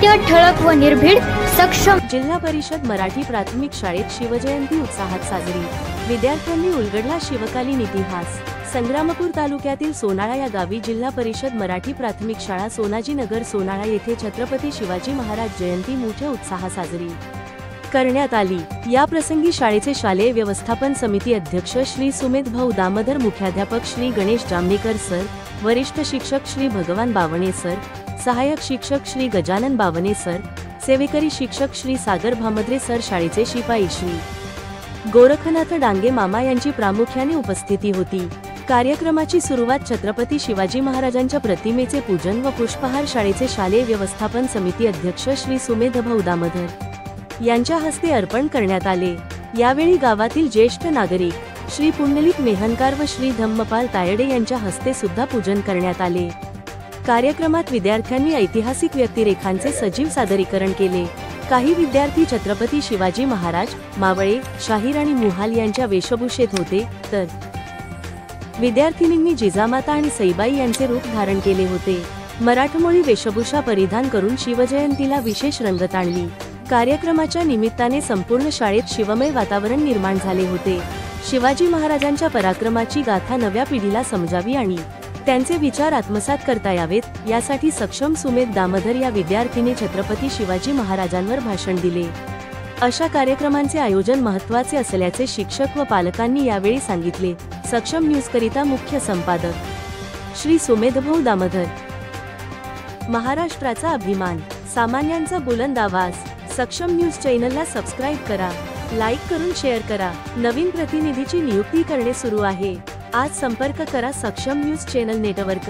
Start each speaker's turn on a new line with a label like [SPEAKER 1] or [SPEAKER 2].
[SPEAKER 1] सत्य, ठळक व निर्भीड, सक्षम।
[SPEAKER 2] जिल्हा परिषद मराठी प्राथमिक शाळेत शिवजयंती उत्साहात साजरी। विद्यार्थ्यांनी उलगडला शिवकालीन इतिहास। संग्रामपूर तालुक्यातील सोनाळा या गावी जिल्हा परिषद मराठी प्राथमिक शाळा सोनाजीनगर सोनाळा येथे छत्रपती शिवाजी महाराज जयंती मोठ्या उत्साहात साजरी करण्यात आली। या प्रसंगी शाळेचे शालेय व्यवस्थापन समिती अध्यक्ष श्री सुमेध भाऊ दामोदर, मुख्याध्यापक श्री गणेश जामनेकर सर, वरिष्ठ शिक्षक श्री भगवान बावणे सर, सहाय्यक शिक्षक श्री गजानन बावणे सर, सेवेकरी शिक्षक श्री सागर भामद्रे सर, शाळेचे शिपाई श्री गोरखनाथ डांगे मामा यांची प्रामुख्याने उपस्थिती होती। कार्यक्रमाची सुरुवात छत्रपती शिवाजी महाराजांच्या प्रतिमेचे पूजन व पुष्पहार शाळेचे शालेय व्यवस्थापन समिती अध्यक्ष श्री सुमेध भाऊ दामोदर यांच्या हस्ते अर्पण करण्यात आले। यावेळी गावातील ज्येष्ठ नागरिक श्री पुंडलिक मेहनकार व श्री धम्मपाल तायडे यांच्या हस्ते सुद्धा पूजन करण्यात आले। कार्यक्रमात विद्यार्थ्यांनी ऐतिहासिक व्यक्तिरेखांचे सजीव सादरीकरण केले। काही विद्यार्थी छत्रपती शिवाजी महाराज, मावळे, शाहीर आणि मुहाल यांच्या वेशभूषेत होते, तर विद्यार्थिनींनी जिजामाता आणि सईबाई यांचे रूप धारण केले होते। मराठमोळी वेशभूषा परिधान करून शिवजयंतीला विशेष रंगत आणली। कार्यक्रमाच्या निमित्ताने संपूर्ण शाळेत शिवमय वातावरण निर्माण झाले होते। शिवाजी महाराजांच्या पराक्रमाची गाथा नव्या पिढीला समजावी आणि त्यांचे विचार आत्मसात करता यावेत, यासाठी सक्षम सुमेध दामोदर या विद्यार्थीने छत्रपती शिवाजी महाराजांवर भाषण दिले। अशा कार्यक्रमांचे आयोजन महत्त्वाचे असल्याचे शिक्षक व पालकांनी यावेळी सांगितले। सक्षम न्यूज करिता मुख्य संपादक श्री सुमेध भाऊ दामोदर। महाराष्ट्राचा अभिमान, सामान्यांचा बुलंद आवाज। सक्षम न्यूज चॅनलला सबस्क्राइब करा, लाईक करून शेअर करा। नवीन प्रतिनिधीची नियुक्ती करणे सुरू आहे। आज संपर्क करा सक्षम न्यूज चॅनल नेटवर्क।